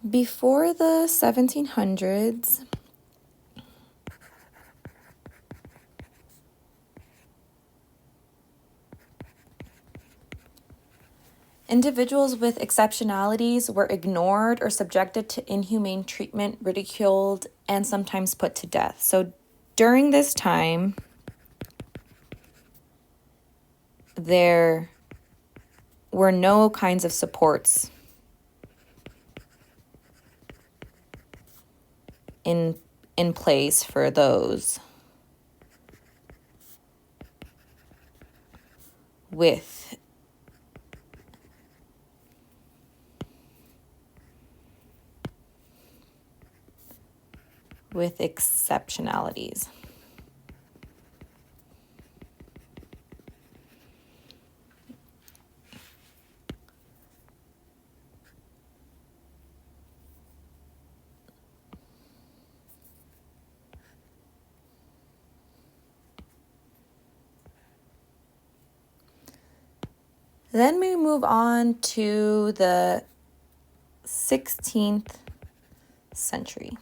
Before the 1700s, individuals with exceptionalities were ignored or subjected to inhumane treatment, ridiculed, and sometimes put to death. So during this time, there were no kinds of supports in place for those with exceptionalities. Then we move on to the 16th century.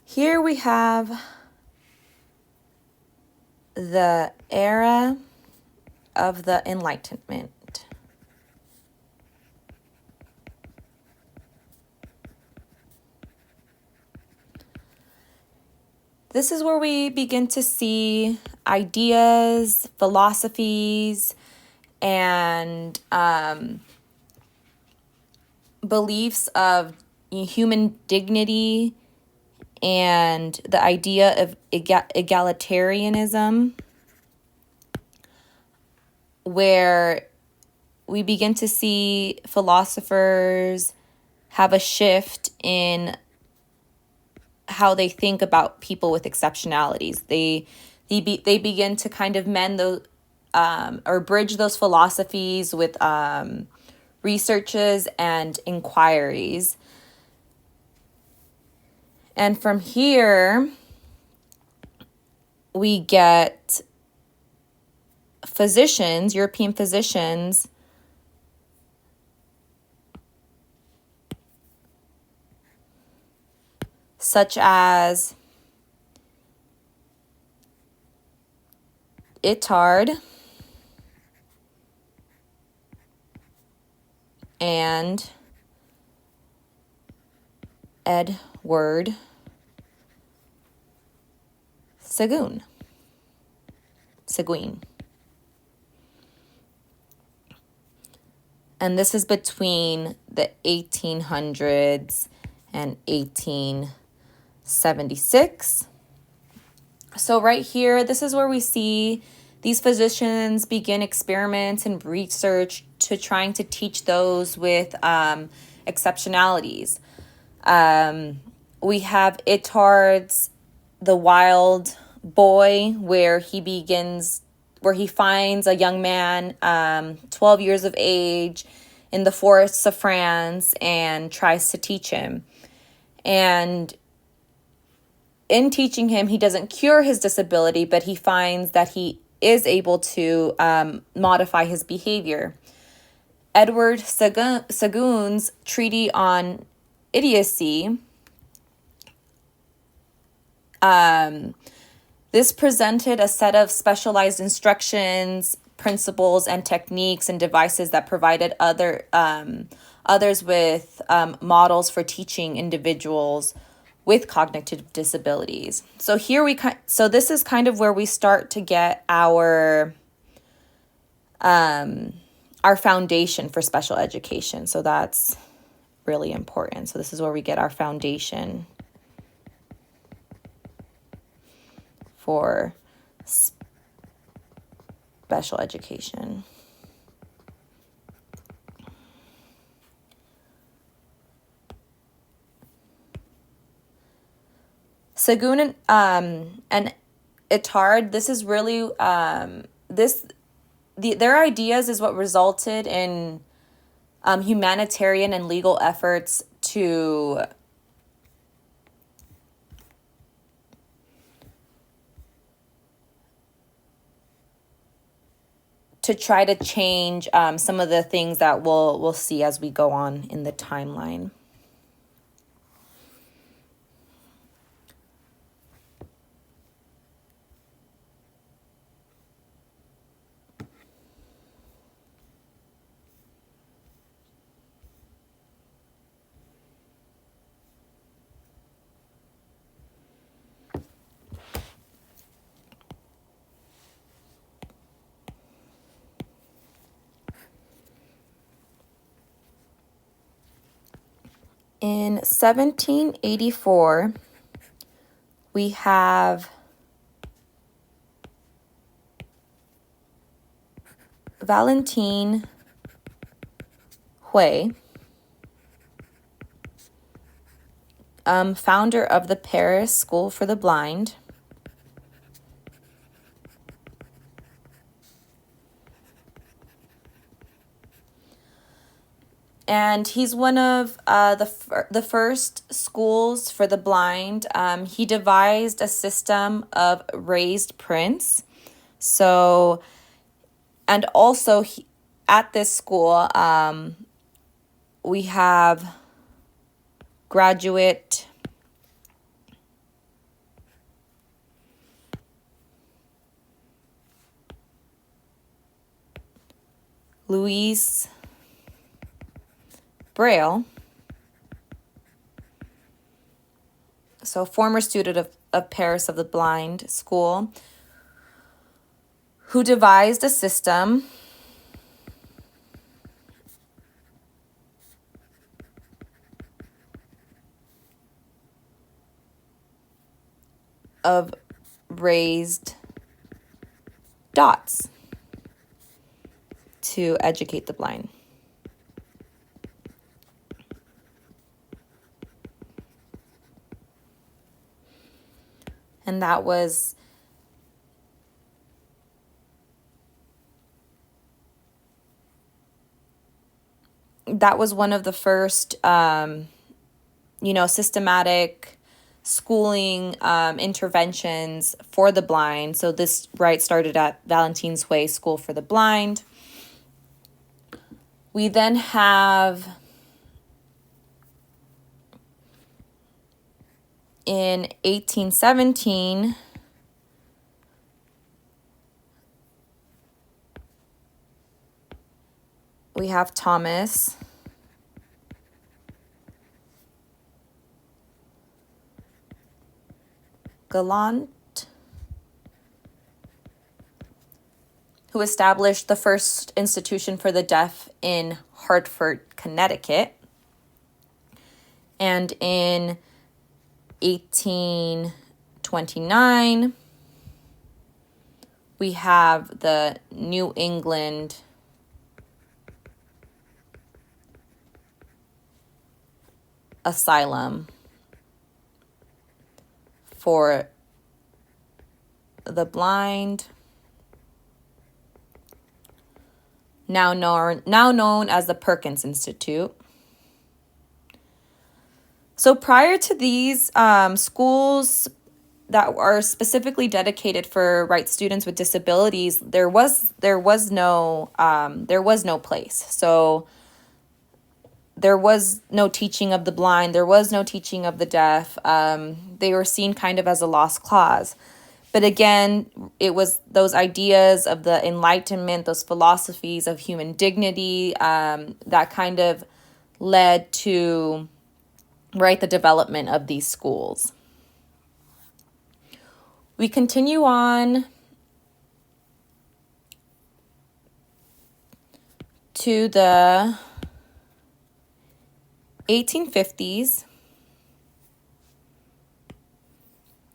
Here we have the era of the Enlightenment. This is where we begin to see ideas, philosophies, and beliefs of human dignity and the idea of egalitarianism, where we begin to see philosophers have a shift in how they think about people with exceptionalities. They begin to kind of mend those or bridge those philosophies with researches and inquiries. And from here, we get physicians, European physicians, such as Itard and Edward Seguin. And this is between the 1800s and 1876. So right here, this is where we see these physicians begin experiments and research to trying to teach those with exceptionalities. We have Itard's The Wild Boy, where he finds a young man, 12 years of age, in the forests of France and tries to teach him. And in teaching him, he doesn't cure his disability, but he finds that he is able to modify his behavior. Edward Seguin's Treatise on Idiocy, this presented a set of specialized instructions, principles, and techniques and devices that provided others with models for teaching individuals with cognitive disabilities. So this is kind of where we start to get our foundation for special education. So that's really important. So this is where we get our foundation for special education. Seguin and Itard, this is really their ideas is what resulted in humanitarian and legal efforts to to try to change some of the things that we'll see as we go on in the timeline. In 1784, we have Valentine Hui, founder of the Paris School for the Blind. And he's one of the first schools for the blind. He devised a system of raised prints. So, and also at this school, we have graduate Louise Braille, so former student of Paris of the Blind School, who devised a system of raised dots to educate the blind. And that was one of the first, systematic schooling interventions for the blind. So this started at Valentine Hui School for the Blind. We then have in 1817, we have Thomas Gallant, who established the first institution for the deaf in Hartford, Connecticut. And in 1829, we have the New England Asylum for the blind, now known as the Perkins Institute. So prior to these schools that are specifically dedicated for students with disabilities, there was no place. So there was no teaching of the blind. There was no teaching of the deaf. They were seen kind of as a lost cause. But again, it was those ideas of the Enlightenment, those philosophies of human dignity, that kind of led to the development of these schools. We continue on to the 1850s.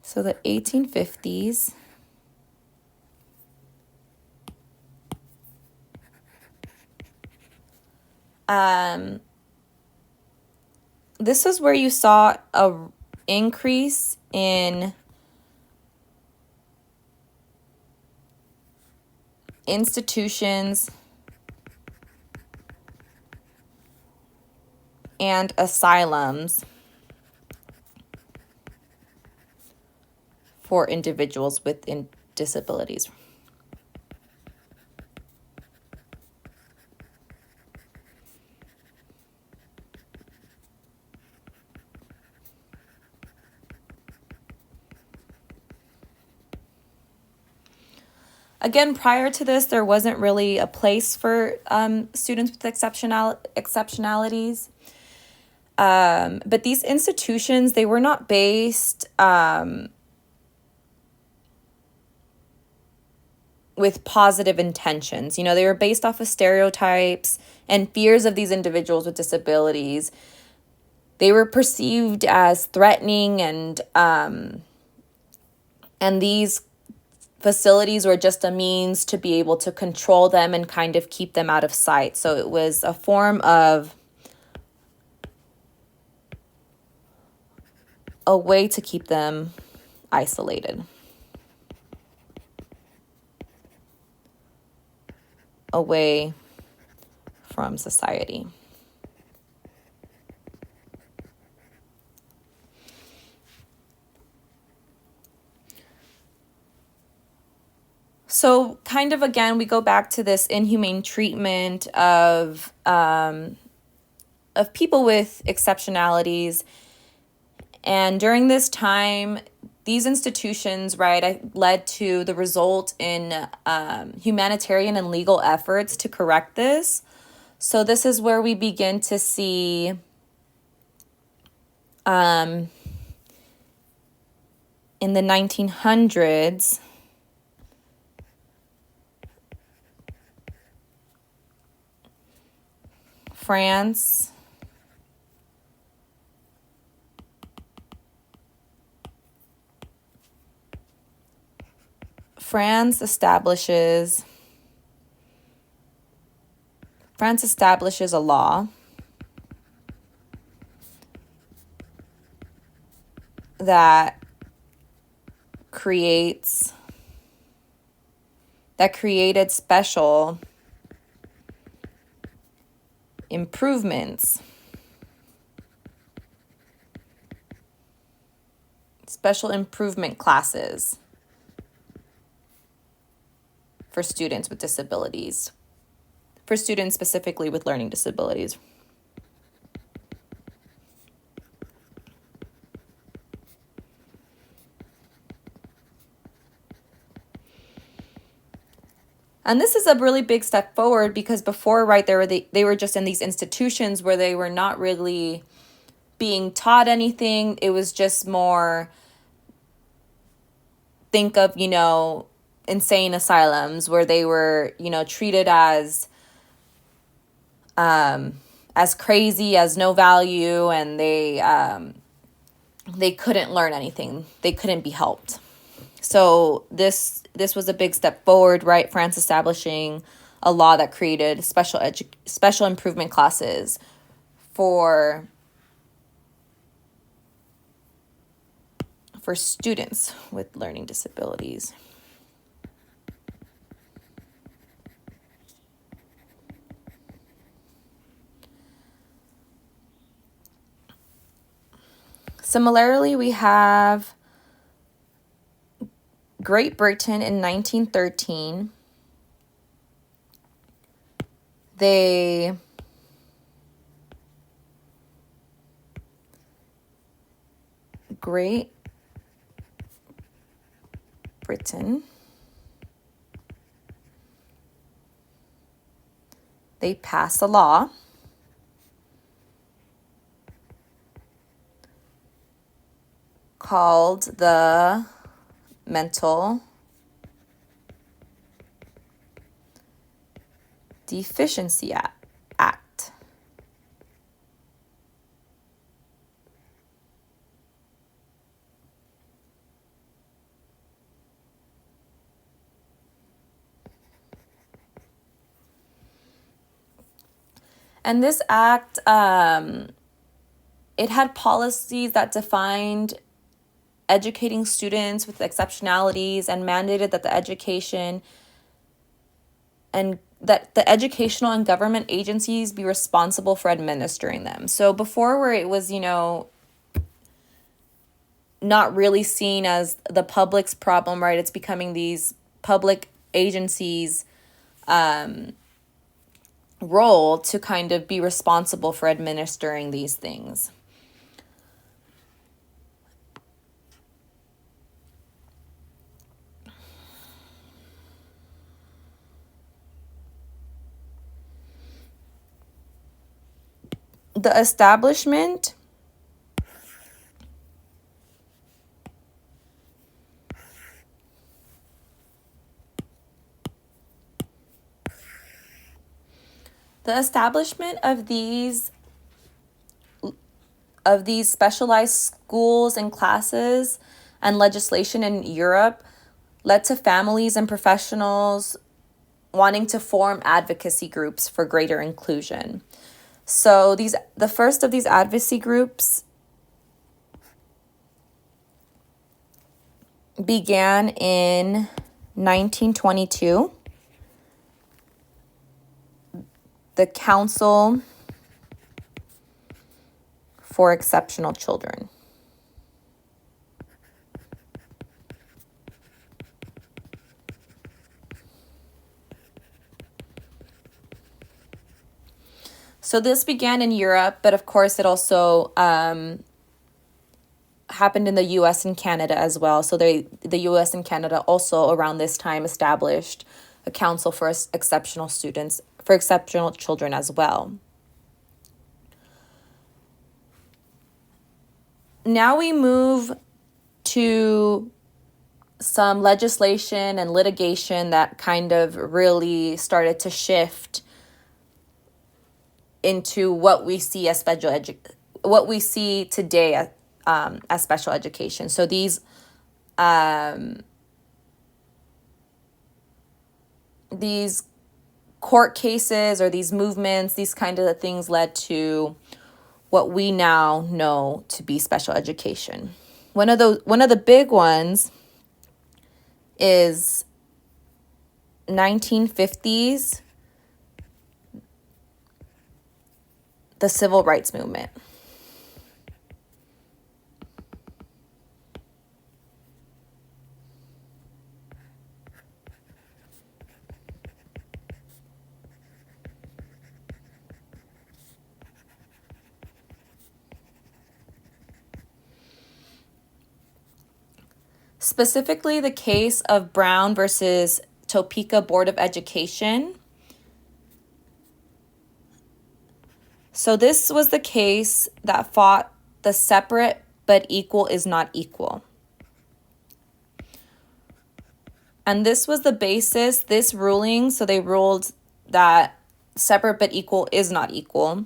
So the 1850s, this is where you saw a increase in institutions and asylums for individuals with disabilities. Again, prior to this, there wasn't really a place for students with exceptionalities. But these institutions, they were not based with positive intentions. They were based off of stereotypes and fears of these individuals with disabilities. They were perceived as threatening, and these facilities were just a means to be able to control them and kind of keep them out of sight. So it was a form of a way to keep them isolated, away from society. So kind of, again, we go back to this inhumane treatment of people with exceptionalities. And during this time, these institutions, right, led to the result in humanitarian and legal efforts to correct this. So this is where we begin to see in the 1900s, France establishes a law that created special improvements, special improvement classes for students with disabilities, for students specifically with learning disabilities. And this is a really big step forward, because before, right, they were just in these institutions where they were not really being taught anything. It was just more, think of, insane asylums where they were, treated as crazy, as no value, and they couldn't learn anything. They couldn't be helped. So this was a big step forward, right? France establishing a law that created special improvement classes for students with learning disabilities. Similarly, we have Great Britain in 1913. Great Britain, they passed a law called the Mental Deficiency Act. And this act, it had policies that defined educating students with exceptionalities and mandated that the educational and government agencies be responsible for administering them. So before, where it was, not really seen as the public's problem, right? It's becoming these public agencies' role to kind of be responsible for administering these things. the establishment of these specialized schools and classes and legislation in Europe led to families and professionals wanting to form advocacy groups for greater inclusion. So the first of these advocacy groups began in 1922. The Council for Exceptional Children. So this began in Europe, but of course it also happened in the U.S. and Canada as well. So the U.S. and Canada also around this time established a council for exceptional children as well. Now we move to some legislation and litigation that kind of really started to shift into what we see as what we see today as special education. So these court cases or these movements, these kind of things led to what we now know to be special education. One of the big ones is 1950s, the civil rights movement. Specifically, the case of Brown versus Topeka Board of Education. So this was the case that fought the separate but equal is not equal. And this was the basis, this ruling, so they ruled that separate but equal is not equal.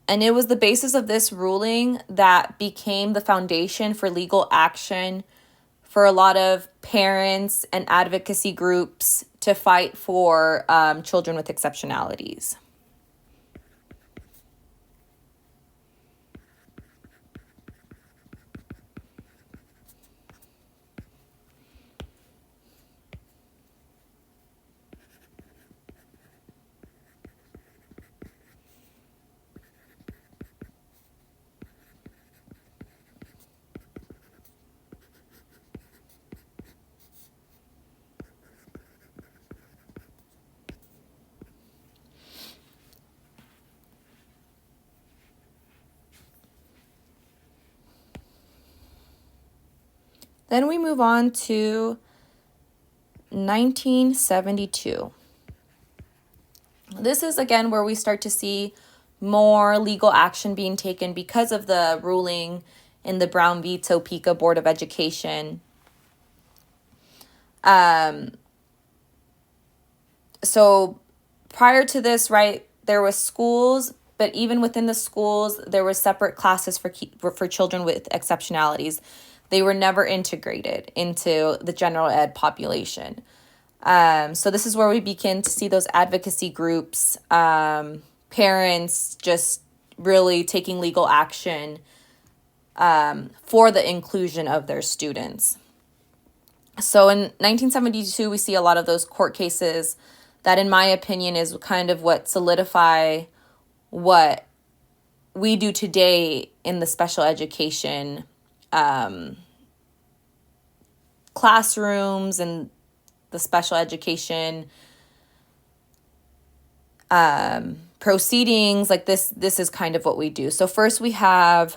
And it was the basis of this ruling that became the foundation for legal action for a lot of parents and advocacy groups to fight for children with exceptionalities. Then we move on to 1972. This is again where we start to see more legal action being taken because of the ruling in the Brown v. Topeka Board of Education. So prior to this, right, there was schools, but even within the schools, there were separate classes for children with exceptionalities. They were never integrated into the general ed population. So this is where we begin to see those advocacy groups, parents just really taking legal action for the inclusion of their students. So in 1972, we see a lot of those court cases that, in my opinion, is kind of what solidify what we do today in the special education classrooms and the special education proceedings. Like this is kind of what we do. So first we have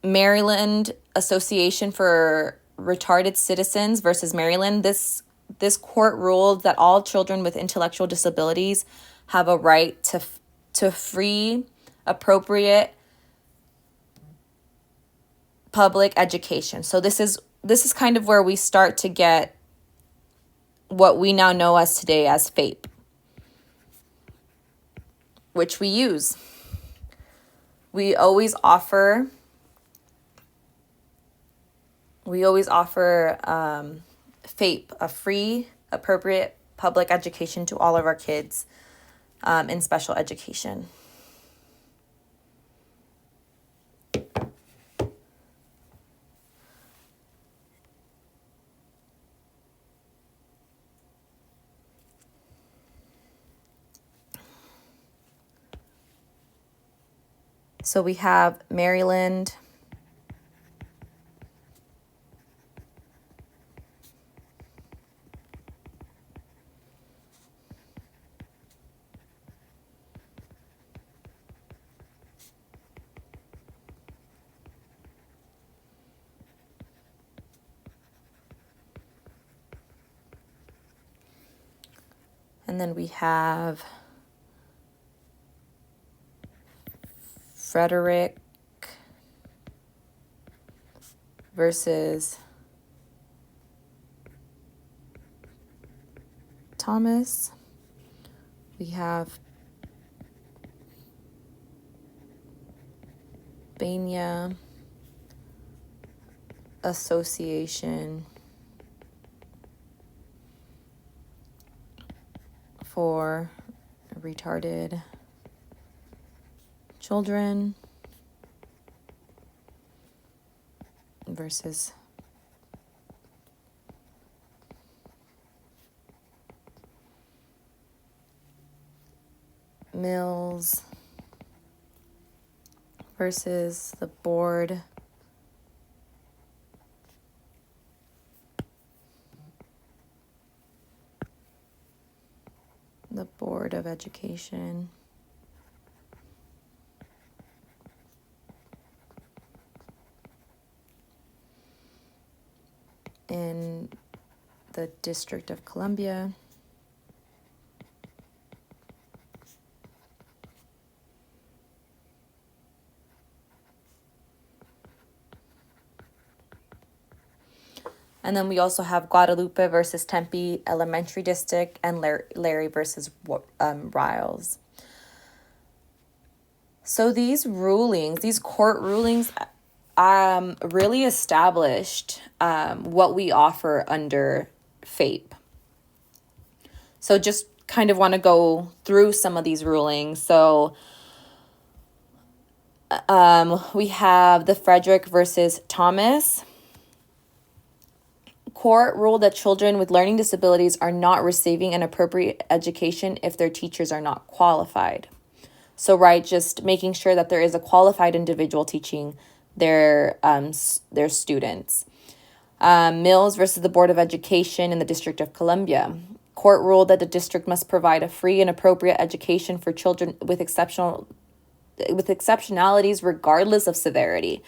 Maryland Association for Retarded Citizens versus Maryland. This this court ruled that all children with intellectual disabilities have a right to free, appropriate public education. So this is kind of where we start to get what we now know as today as FAPE, which we use. We always offer FAPE, a free, appropriate public education to all of our kids in special education. So we have Maryland, and then we have Frederick versus Thomas. We have Pennsylvania Association for retarded children versus Mills versus the board of Education. In the District of Columbia. And then we also have Guadalupe versus Tempe Elementary District and Larry versus Riles. So these court rulings, really established what we offer under FAPE. So just kind of want to go through some of these rulings. So we have the Frederick versus Thomas. Court ruled that children with learning disabilities are not receiving an appropriate education if their teachers are not qualified. So, just making sure that there is a qualified individual teaching their students. Mills versus the Board of Education in the District of Columbia. Court ruled that the district must provide a free and appropriate education for children with exceptionalities regardless of severity.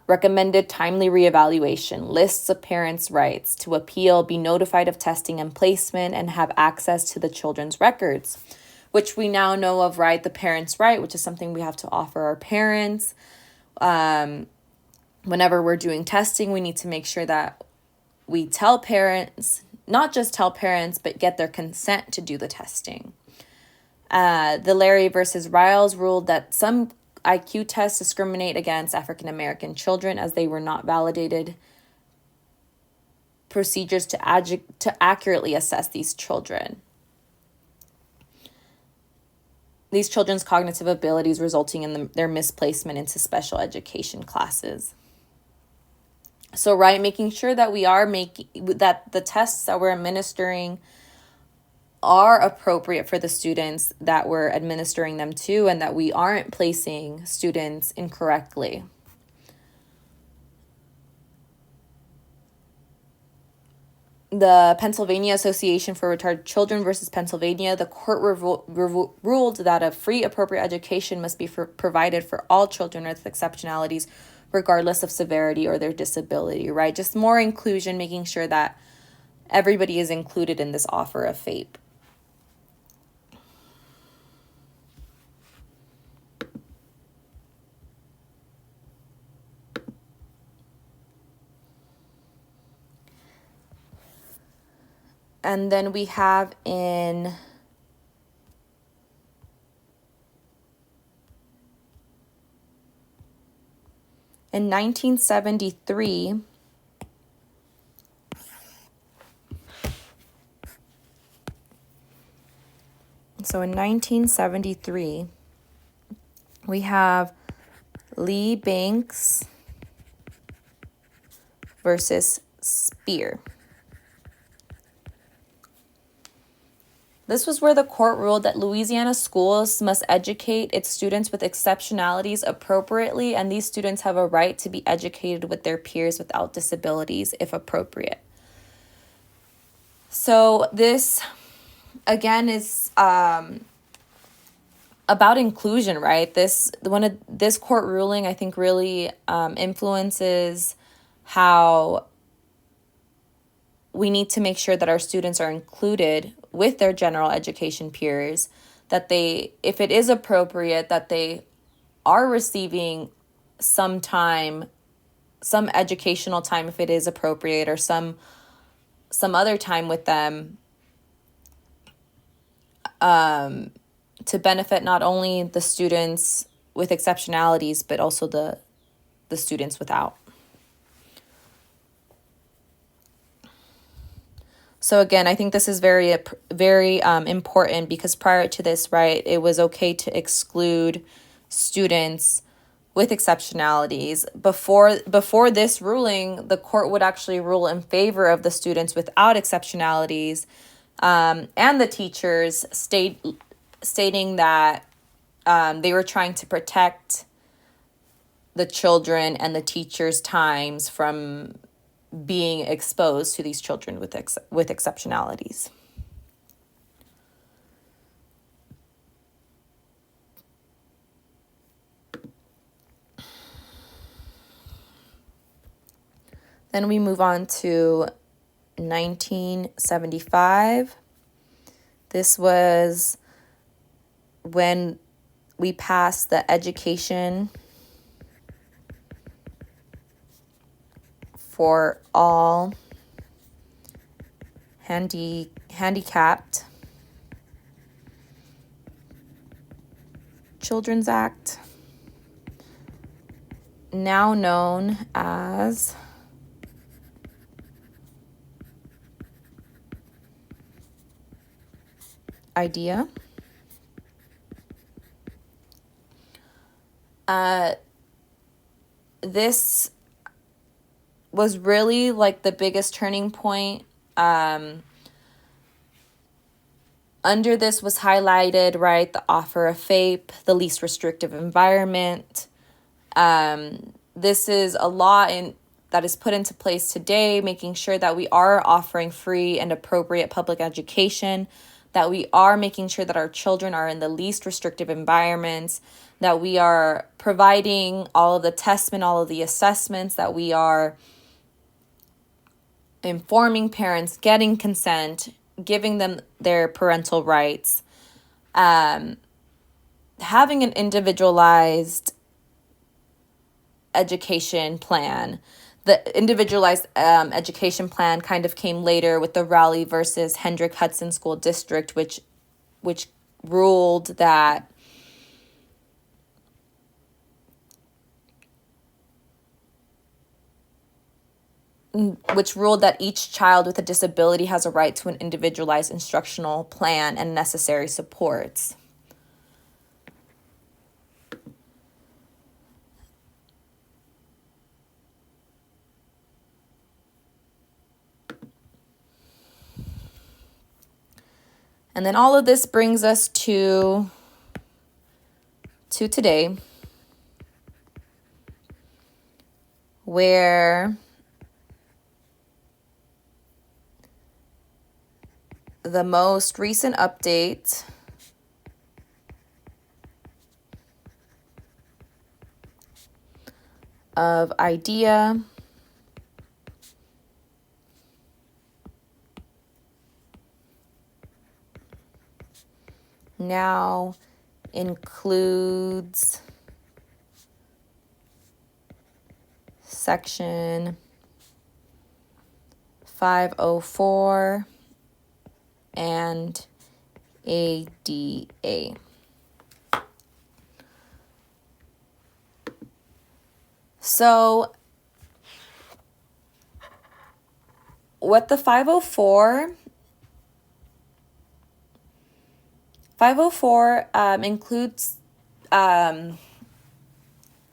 Recommended timely reevaluation, lists of parents' rights to appeal, be notified of testing and placement, and have access to the children's records, which we now know of, the parents' right, which is something we have to offer our parents. Whenever we're doing testing, we need to make sure that we tell parents, not just tell parents, but get their consent to do the testing. The Larry versus Riles ruled that some IQ tests discriminate against African American children as they were not validated procedures to accurately assess these children. These children's cognitive abilities resulting in their misplacement into special education classes. So, making sure that that the tests that we're administering are appropriate for the students that we're administering them to, and that we aren't placing students incorrectly. The Pennsylvania Association for Retarded Children versus Pennsylvania, the court ruled that a free, appropriate education must be provided for all children with exceptionalities, regardless of severity or their disability, Just more inclusion, making sure that everybody is included in this offer of FAPE. And then we have in In 1973, we have Lee Banks versus Speer. This was where the court ruled that Louisiana schools must educate its students with exceptionalities appropriately, and these students have a right to be educated with their peers without disabilities, if appropriate. So this, again, is about inclusion, right? This court ruling, I think, really influences how we need to make sure that our students are included with their general education peers, that they, if it is appropriate, that they are receiving some time, some educational time if it is appropriate, or some other time with them to benefit not only the students with exceptionalities, but also the students without. So again, I think this is very important, because prior to this, right, it was okay to exclude students with exceptionalities. Before this ruling, the court would actually rule in favor of the students without exceptionalities, and the teachers stating that they were trying to protect the children and the teachers' times from being exposed to these children with exceptionalities. Then we move on to 1975. This was when we passed the Education for All Handicapped Children's Act, now known as IDEA. This was really like the biggest turning point. Under this was highlighted, right, the offer of FAPE, the least restrictive environment. This is a law that is put into place today, making sure that we are offering free and appropriate public education, that we are making sure that our children are in the least restrictive environments, that we are providing all of the tests and all of the assessments, that we are informing parents, getting consent, giving them their parental rights, having an individualized education plan. The individualized education plan kind of came later with the Raleigh versus Hendrick Hudson School District, which ruled that each child with a disability has a right to an individualized instructional plan and necessary supports. And then all of this brings us to today, where the most recent update of IDEA now includes Section 504 and ADA. So what the 504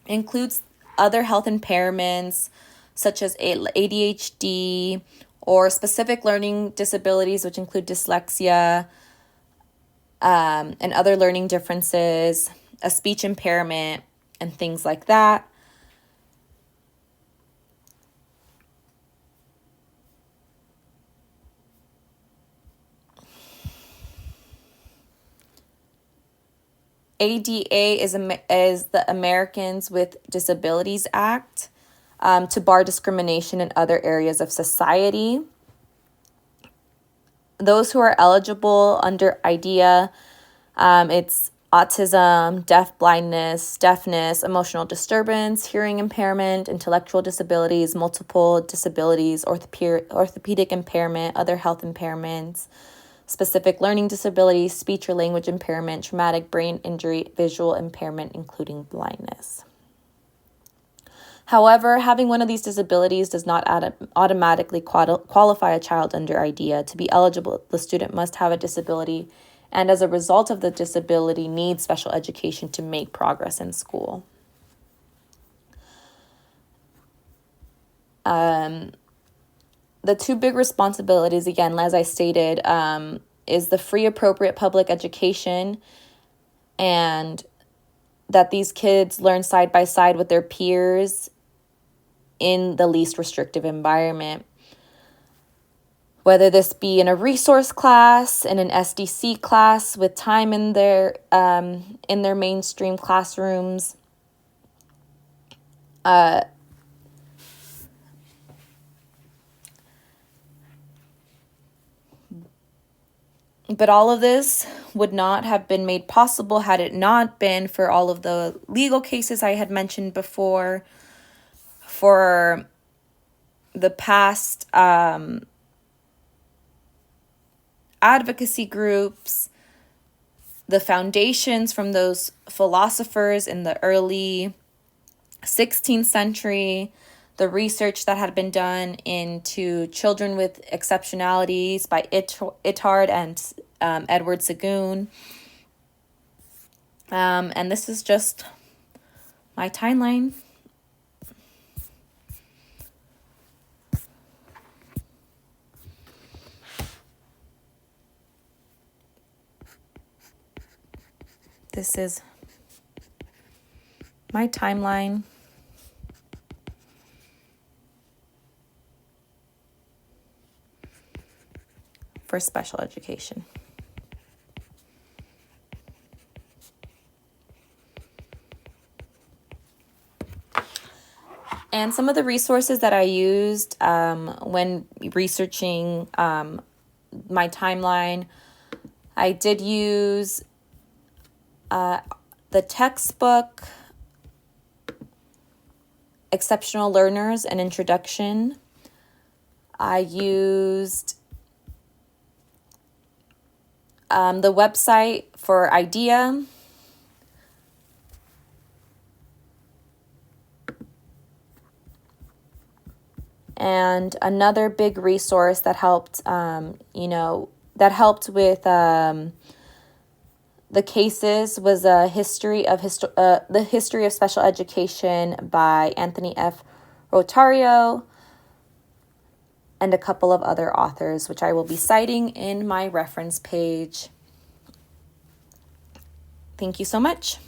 includes other health impairments such as ADHD or specific learning disabilities, which include dyslexia and other learning differences, a speech impairment, and things like that. ADA is the Americans with Disabilities Act to bar discrimination in other areas of society. Those who are eligible under IDEA, it's autism, deafness, emotional disturbance, hearing impairment, intellectual disabilities, multiple disabilities, orthopedic impairment, other health impairments, specific learning disabilities, speech or language impairment, traumatic brain injury, visual impairment, including blindness. However, having one of these disabilities does not automatically qualify a child under IDEA. To be eligible, the student must have a disability, and as a result of the disability, needs special education to make progress in school. The two big responsibilities, again, as I stated, is the free, appropriate public education, and that these kids learn side by side with their peers in the least restrictive environment. Whether this be in a resource class, in an SDC class, with time in their mainstream classrooms, but all of this would not have been made possible had it not been for all of the legal cases I had mentioned before, for the past advocacy groups, the foundations from those philosophers in the early 16th century, the research that had been done into children with exceptionalities by Itard and Edward Sagoon. And this is just my timeline. This is my timeline for special education. And some of the resources that I used when researching my timeline, I did use the textbook Exceptional Learners: An Introduction. I used the website for IDEA. And another big resource that helped, with the cases was the history of special education by Anthony F. Rotario and a couple of other authors, which I will be citing in my reference page. Thank you so much.